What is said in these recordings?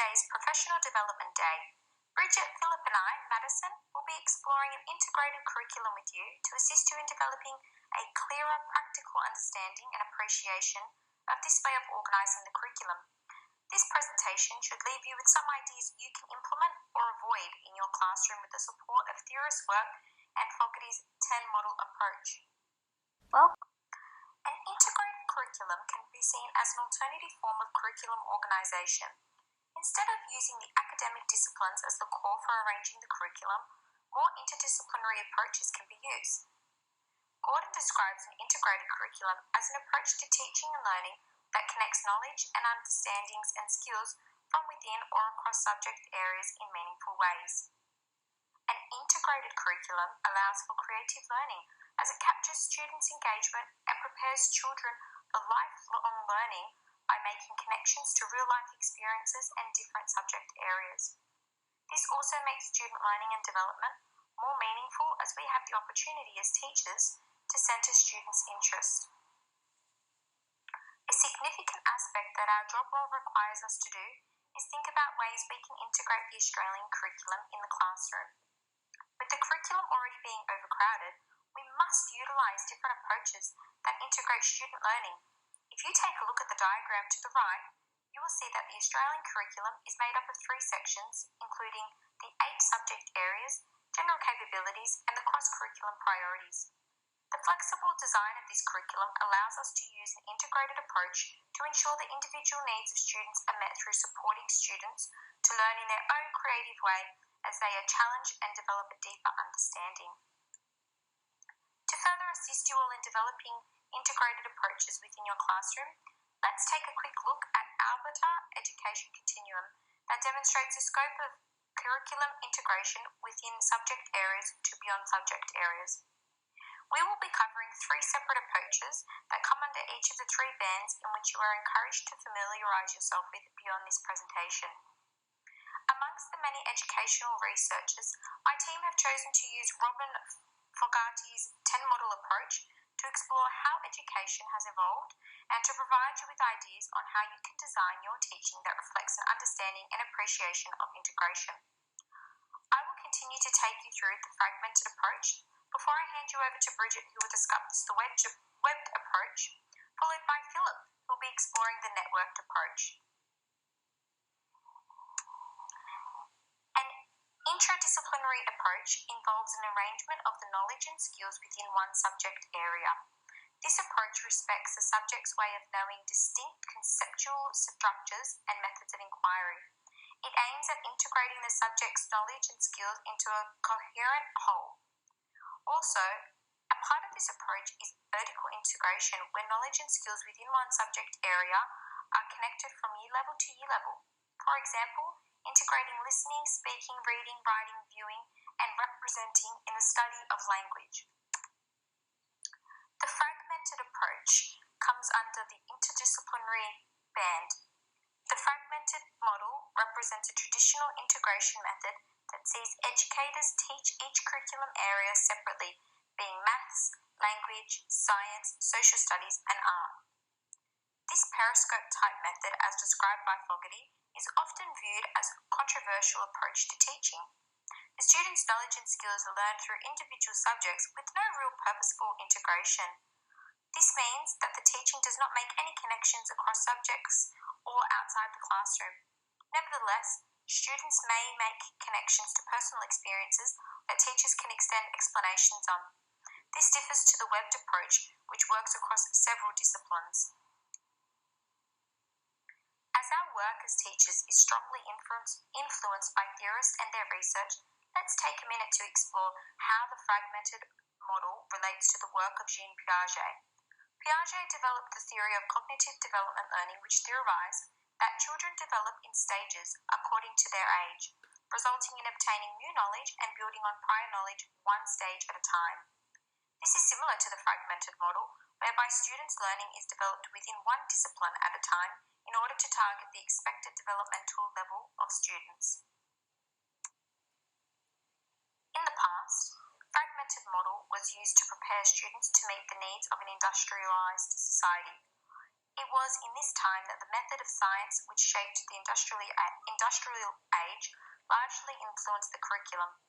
today's Professional Development Day. Bridget, Philip and I, Madison, will be exploring an integrated curriculum with you to assist you in developing a clearer practical understanding and appreciation of this way of organising the curriculum. This presentation should leave you with some ideas you can implement or avoid in your classroom with the support of theorist work and Fogarty's 10 model approach. Well, an integrated curriculum can be seen as an alternative form of curriculum organisation. Instead of using the academic disciplines as the core for arranging the curriculum, more interdisciplinary approaches can be used. Gordon describes an integrated curriculum as an approach to teaching and learning that connects knowledge and understandings and skills from within or across subject areas in meaningful ways. An integrated curriculum allows for creative learning as it captures students' engagement and prepares children for lifelong learning by making connections to real-life experiences and different subject areas. This also makes student learning and development more meaningful as we have the opportunity as teachers to centre students' interest. A significant aspect that our job role requires us to do is think about ways we can integrate the Australian curriculum in the classroom. With the curriculum already being overcrowded, we must utilise different approaches that integrate student learning. If you take a look at the diagram to the right, you will see that the Australian curriculum is made up of 3 sections, including the 8 subject areas, general capabilities, and the cross-curriculum priorities. The flexible design of this curriculum allows us to use an integrated approach to ensure the individual needs of students are met through supporting students to learn in their own creative way as they are challenged and develop a deeper understanding. To further assist you all in developing integrated approaches within your classroom, let's take a quick look at Alberta Education Continuum that demonstrates the scope of curriculum integration within subject areas to beyond subject areas. We will be covering 3 separate approaches that come under each of the 3 bands in which you are encouraged to familiarise yourself with beyond this presentation. Amongst the many educational researchers, my team have chosen to use Robin Fogarty's 10 model approach to explore how education has evolved and to provide you with ideas on how you can design your teaching that reflects an understanding and appreciation of integration. I will continue to take you through the fragmented approach before I hand you over to Bridget, who will discuss the webbed approach, followed by Philip, who will be exploring the networked approach. An interdisciplinary approach involves an arrangement of the knowledge and skills within one subject area. This approach respects the subject's way of knowing distinct conceptual structures and methods of inquiry. It aims at integrating the subject's knowledge and skills into a coherent whole. Also, a part of this approach is vertical integration, where knowledge and skills within one subject area are connected from year level to year level. For example, integrating listening, speaking, reading, writing, viewing, and representing in the study of language. The fragmented approach comes under the interdisciplinary band. The fragmented model represents a traditional integration method that sees educators teach each curriculum area separately, being maths, language, science, social studies, and art. This periscope type method, as described by Fogarty, is often viewed as a controversial approach to teaching. The students' knowledge and skills are learned through individual subjects with no real purposeful integration. This means that the teaching does not make any connections across subjects or outside the classroom. Nevertheless, students may make connections to personal experiences that teachers can extend explanations on. This differs to the webbed approach, which works across several disciplines. As our work as teachers is strongly influenced by theorists and their research, let's take a minute to explore how the fragmented model relates to the work of Jean Piaget. Piaget developed the theory of cognitive development learning, which theorized that children develop in stages according to their age, resulting in obtaining new knowledge and building on prior knowledge one stage at a time. This is similar to the fragmented model, whereby students' learning is developed within one discipline at a time in order to target the expected developmental level of students. In the past, fragmented model was used to prepare students to meet the needs of an industrialised society. It was in this time that the method of science which shaped the industrial age largely influenced the curriculum.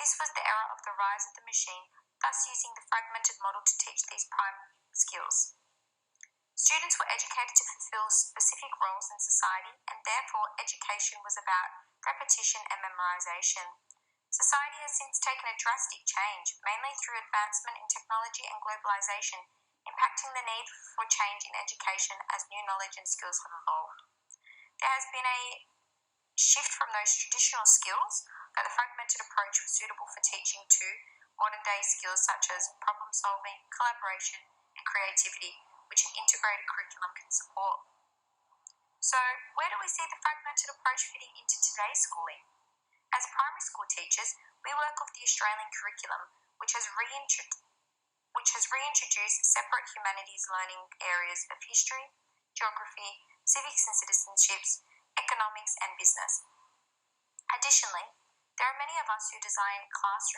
This was the era of the rise of the machine, thus using the fragmented model to teach these prime skills. Students were educated to fulfill specific roles in society, and therefore education was about repetition and memorization. Society has since taken a drastic change, mainly through advancement in technology and globalization, impacting the need for change in education as new knowledge and skills have evolved. There has been a shift from those traditional skills, though the fragmented approach was suitable for teaching, to modern-day skills such as problem solving, collaboration, and creativity, which an integrated curriculum can support. So, where do we see the fragmented approach fitting into today's schooling? As primary school teachers, we work off the Australian curriculum, which has reintroduced separate humanities learning areas of history, geography, civics and citizenships, economics, and business. Additionally, there are many of us who design class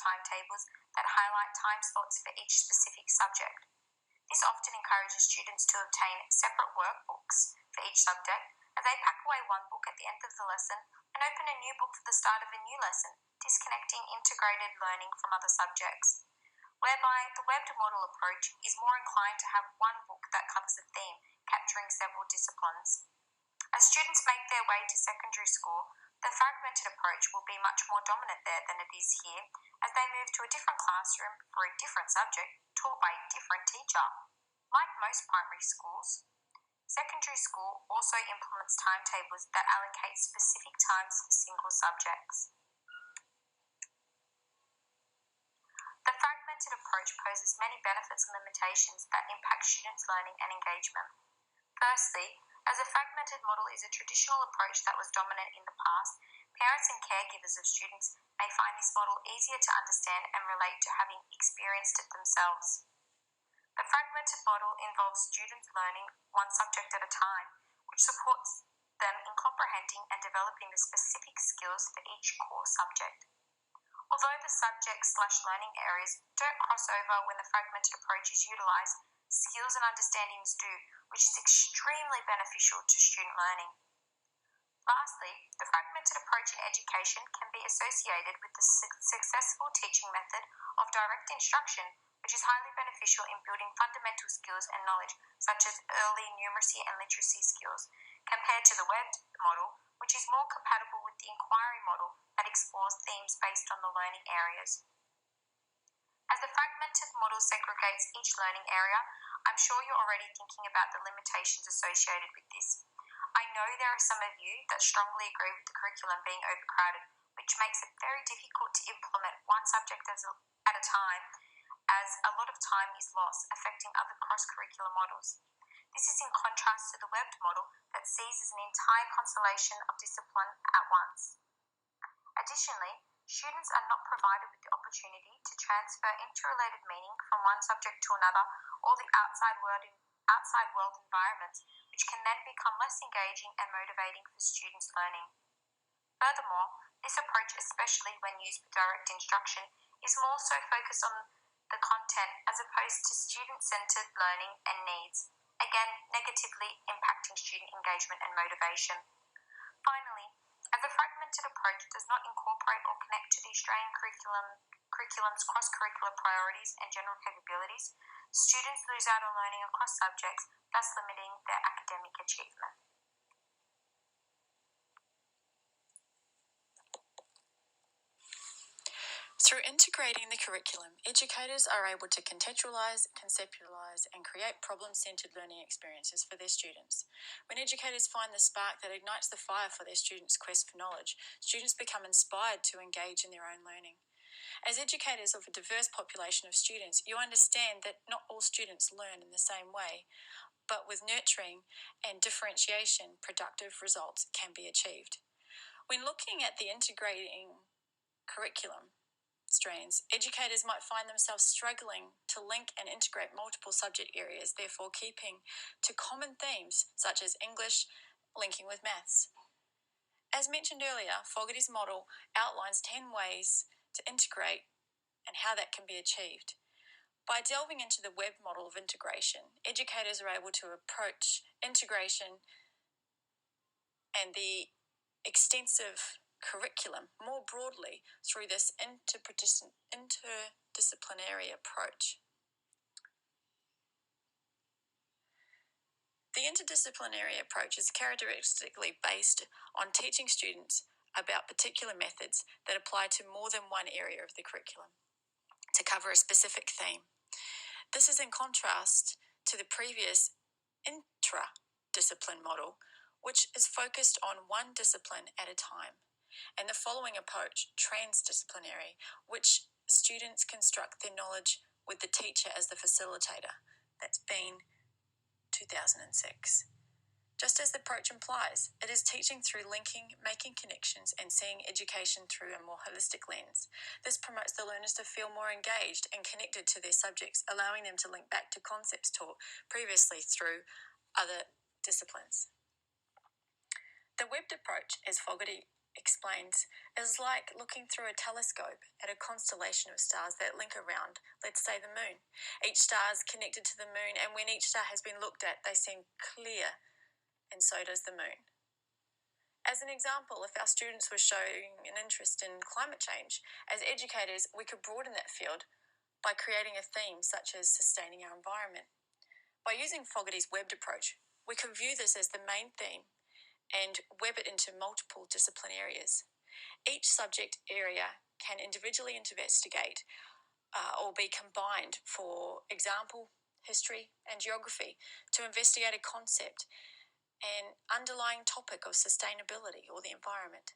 timetables that highlight time slots for each specific subject. This often encourages students to obtain separate workbooks for each subject, as they pack away one book at the end of the lesson and open a new book for the start of a new lesson, disconnecting integrated learning from other subjects. Whereby the webbed model approach is more inclined to have one book that covers a theme, capturing several disciplines. As students make their way to secondary school, the fragmented approach will be much more dominant there than it is here, as they move to a different classroom for a different subject taught by a different teacher. Like most primary schools, secondary school also implements timetables that allocate specific times for single subjects. The fragmented approach poses many benefits and limitations that impact students' learning and engagement. Firstly, as a fragmented model is a traditional approach that was dominant in the past, parents and caregivers of students may find this model easier to understand and relate to having experienced it themselves. The fragmented model involves students learning one subject at a time, which supports them in comprehending and developing the specific skills for each core subject. Although the subject/learning areas don't cross over when the fragmented approach is utilised, skills and understandings do, which is extremely beneficial to student learning. Lastly, the fragmented approach in education can be associated with the successful teaching method of direct instruction, which is highly beneficial in building fundamental skills and knowledge, such as early numeracy and literacy skills, compared to the webbed model, which is more compatible with the inquiry model that explores themes based on the learning areas. As the fragmented model segregates each learning area, I'm sure you're already thinking about the limitations associated with this. I know there are some of you that strongly agree with the curriculum being overcrowded, which makes it very difficult to implement one subject at a time, as a lot of time is lost, affecting other cross-curricular models. This is in contrast to the webbed model that seizes an entire constellation of discipline at once. Additionally, students are not provided with the opportunity to transfer interrelated meaning from one subject to another or the outside world environments, which can then become less engaging and motivating for students' learning. Furthermore, this approach, especially when used with direct instruction, is more so focused on the content as opposed to student-centered learning and needs, again negatively impacting student engagement and motivation. Finally, as the fragmented approach does not incorporate or connect to the Australian curriculum's cross-curricular priorities and general capabilities, students lose out on learning across subjects, thus limiting their academic achievement. Through integrating the curriculum, educators are able to contextualise, conceptualise and create problem-centred learning experiences for their students. When educators find the spark that ignites the fire for their students' quest for knowledge, students become inspired to engage in their own learning. As educators of a diverse population of students, you understand that not all students learn in the same way, but with nurturing and differentiation, productive results can be achieved. When looking at the integrating curriculum strands, educators might find themselves struggling to link and integrate multiple subject areas, therefore keeping to common themes such as English linking with maths. As mentioned earlier, Fogarty's model outlines 10 ways to integrate and how that can be achieved. By delving into the web model of integration, educators are able to approach integration and the extensive curriculum more broadly through this interdisciplinary approach. The interdisciplinary approach is characteristically based on teaching students about particular methods that apply to more than one area of the curriculum to cover a specific theme. This is in contrast to the previous intra-discipline model, which is focused on one discipline at a time, and the following approach, transdisciplinary, which students construct their knowledge with the teacher as the facilitator. That's been 2006. Just as the approach implies, it is teaching through linking, making connections, and seeing education through a more holistic lens. This promotes the learners to feel more engaged and connected to their subjects, allowing them to link back to concepts taught previously through other disciplines. The webbed approach, as Fogarty explains, is like looking through a telescope at a constellation of stars that link around, let's say, the moon. Each star is connected to the moon, and when each star has been looked at, they seem clear, and so does the moon. As an example, if our students were showing an interest in climate change, as educators, we could broaden that field by creating a theme such as sustaining our environment. By using Fogarty's webbed approach, we could view this as the main theme and web it into multiple discipline areas. Each subject area can individually investigate or be combined, for example, history and geography, to investigate a concept, an underlying topic of sustainability or the environment.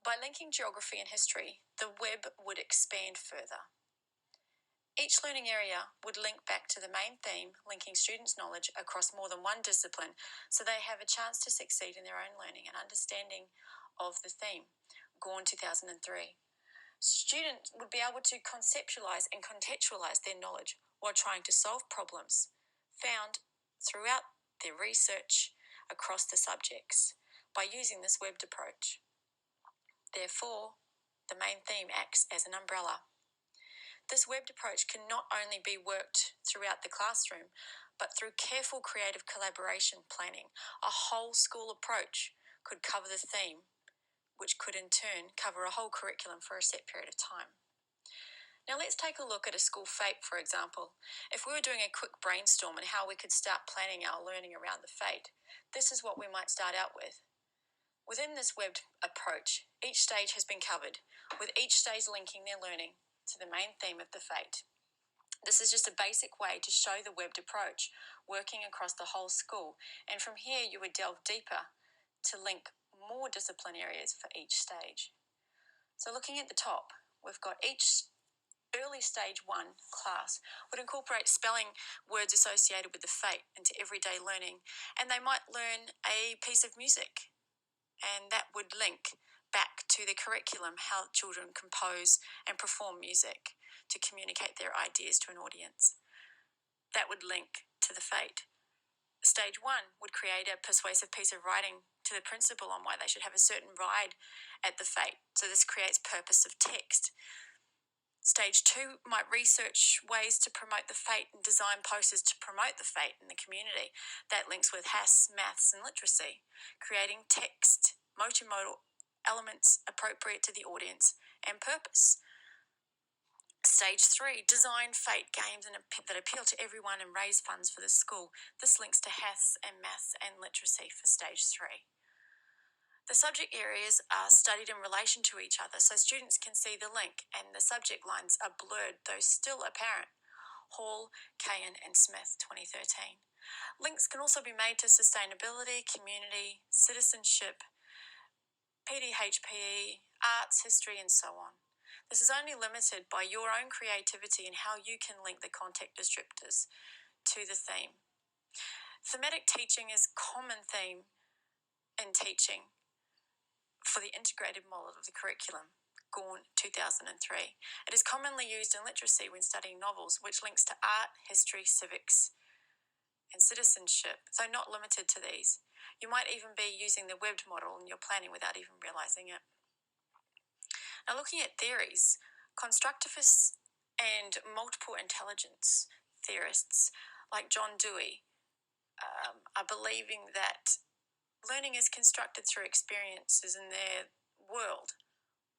By linking geography and history, the web would expand further. Each learning area would link back to the main theme, linking students' knowledge across more than one discipline, so they have a chance to succeed in their own learning and understanding of the theme. Gorn 2003. Students would be able to conceptualize and contextualize their knowledge while trying to solve problems found throughout their research across the subjects by using this webbed approach. Therefore, the main theme acts as an umbrella. This webbed approach can not only be worked throughout the classroom, but through careful creative collaboration planning. A whole school approach could cover the theme, which could in turn cover a whole curriculum for a set period of time. Now let's take a look at a school fete, for example. If we were doing a quick brainstorm on how we could start planning our learning around the fete, this is what we might start out with. Within this webbed approach, each stage has been covered, with each stage linking their learning to the main theme of the fete. This is just a basic way to show the webbed approach, working across the whole school, and from here you would delve deeper to link more discipline areas for each stage. So looking at the top, we've got each early stage 1 class would incorporate spelling words associated with the fete into everyday learning, and they might learn a piece of music, and that would link back to the curriculum, how children compose and perform music to communicate their ideas to an audience. That would link to the fete. Stage 1 would create a persuasive piece of writing to the principal on why they should have a certain ride at the fete. So this creates purpose of text. Stage 2 might research ways to promote the fete and design posters to promote the fete in the community. That links with HASS, maths and literacy, creating text, multimodal elements appropriate to the audience and purpose. Stage 3, design fete games that appeal to everyone and raise funds for the school. This links to HASS and maths and literacy for stage 3. The subject areas are studied in relation to each other so students can see the link, and the subject lines are blurred though still apparent. Hall, Cahan and Smith, 2013. Links can also be made to sustainability, community, citizenship, PDHPE, arts, history and so on. This is only limited by your own creativity and how you can link the context descriptors to the theme. Thematic teaching is a common theme in teaching for the integrated model of the curriculum, Gorn 2003. It is commonly used in literacy when studying novels, which links to art, history, civics, and citizenship, though not limited to these. You might even be using the webbed model in your planning without even realising it. Now looking at theories, constructivists And multiple intelligence theorists like John Dewey are believing that learning is constructed through experiences in their world,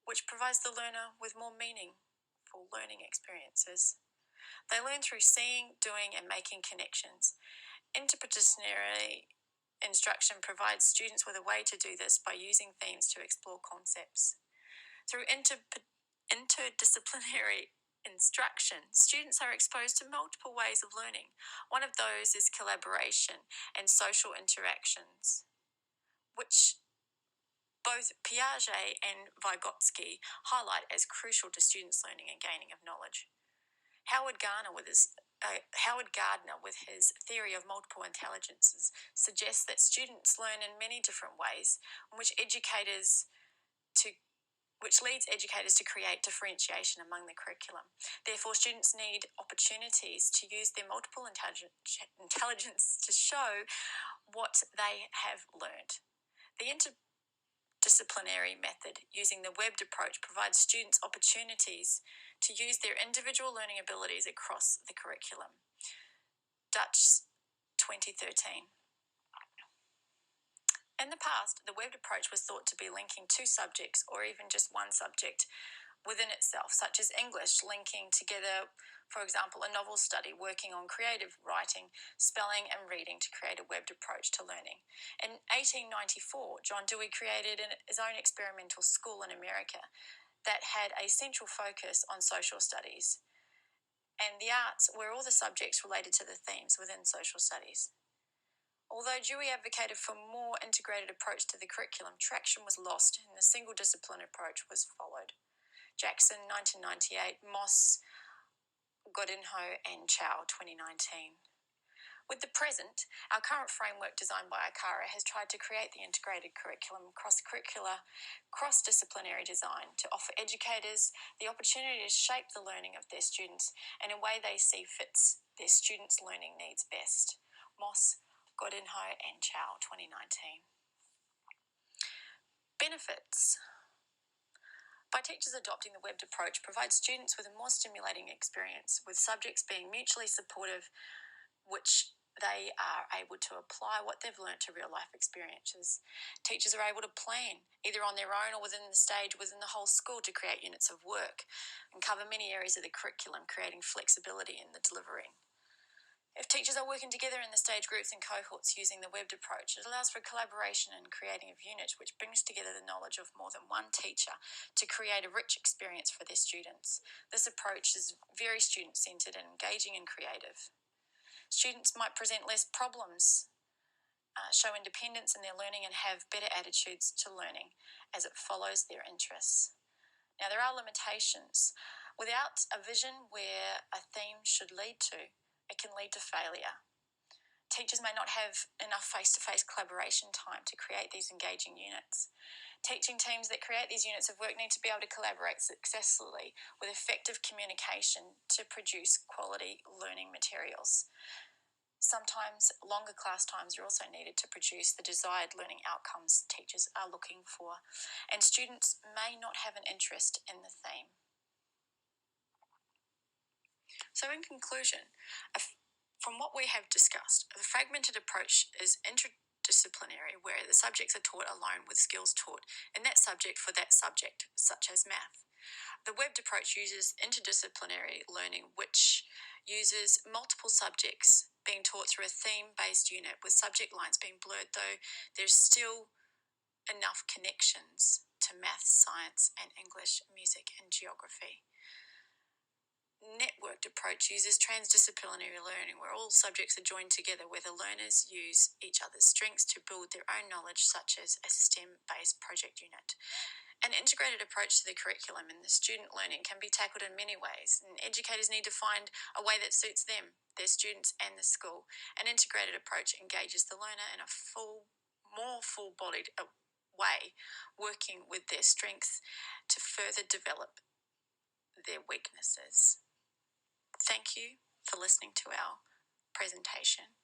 which provides the learner with more meaningful learning experiences. They learn through seeing, doing, and making connections. Interdisciplinary instruction provides students with a way to do this by using themes to explore concepts. Through interdisciplinary instruction, students are exposed to multiple ways of learning. One of those is collaboration and social interactions, which both Piaget and Vygotsky highlight as crucial to students' learning and gaining of knowledge. Howard Gardner, with his theory of multiple intelligences, suggests that students learn in many different ways, which leads educators to create differentiation among the curriculum. Therefore, students need opportunities to use their multiple intelligence to show what they have learned. The interdisciplinary method, using the webbed approach, provides students opportunities to use their individual learning abilities across the curriculum. Dutch, 2013. In the past, the webbed approach was thought to be linking two subjects or even just one subject within itself, such as English linking together, for example, a novel study working on creative writing, spelling, and reading to create a webbed approach to learning. In 1894, John Dewey created his own experimental school in America that had a central focus on social studies and the arts, where all the subjects related to the themes within social studies. Although Dewey advocated for a more integrated approach to the curriculum, traction was lost and the single discipline approach was followed. Jackson, 1998, Moss, Godinho, and Chow, 2019. With the present, our current framework designed by ICARA has tried to create the integrated curriculum, cross-curricular, cross-disciplinary design to offer educators the opportunity to shape the learning of their students in a way they see fits their students' learning needs best. Moss, Godinho, and Chow, 2019. Benefits. By teachers adopting the webbed approach provides students with a more stimulating experience, with subjects being mutually supportive, which they are able to apply what they've learned to real-life experiences. Teachers are able to plan, either on their own or within the stage within the whole school, to create units of work and cover many areas of the curriculum, creating flexibility in the delivery. If teachers are working together in the stage groups and cohorts using the webbed approach, it allows for collaboration and creating of units which brings together the knowledge of more than one teacher to create a rich experience for their students. This approach is very student-centred and engaging and creative. Students might present less problems, show independence in their learning, and have better attitudes to learning as it follows their interests. Now, there are limitations. Without a vision where a theme should lead to, it can lead to failure. Teachers may not have enough face-to-face collaboration time to create these engaging units. Teaching teams that create these units of work need to be able to collaborate successfully with effective communication to produce quality learning materials. Sometimes longer class times are also needed to produce the desired learning outcomes teachers are looking for, and students may not have an interest in the theme. So in conclusion, from what we have discussed, the fragmented approach is interdisciplinary, where the subjects are taught alone with skills taught in that subject for that subject, such as math. The webbed approach uses interdisciplinary learning, which uses multiple subjects being taught through a theme-based unit with subject lines being blurred, though there's still enough connections to math, science, and English, music, and geography. Networked approach uses transdisciplinary learning, where all subjects are joined together, where the learners use each other's strengths to build their own knowledge, such as a STEM-based project unit. An integrated approach to the curriculum and the student learning can be tackled in many ways, and educators need to find a way that suits them, their students, and the school. An integrated approach engages the learner in a more full-bodied way, working with their strengths to further develop their weaknesses. Thank you for listening to our presentation.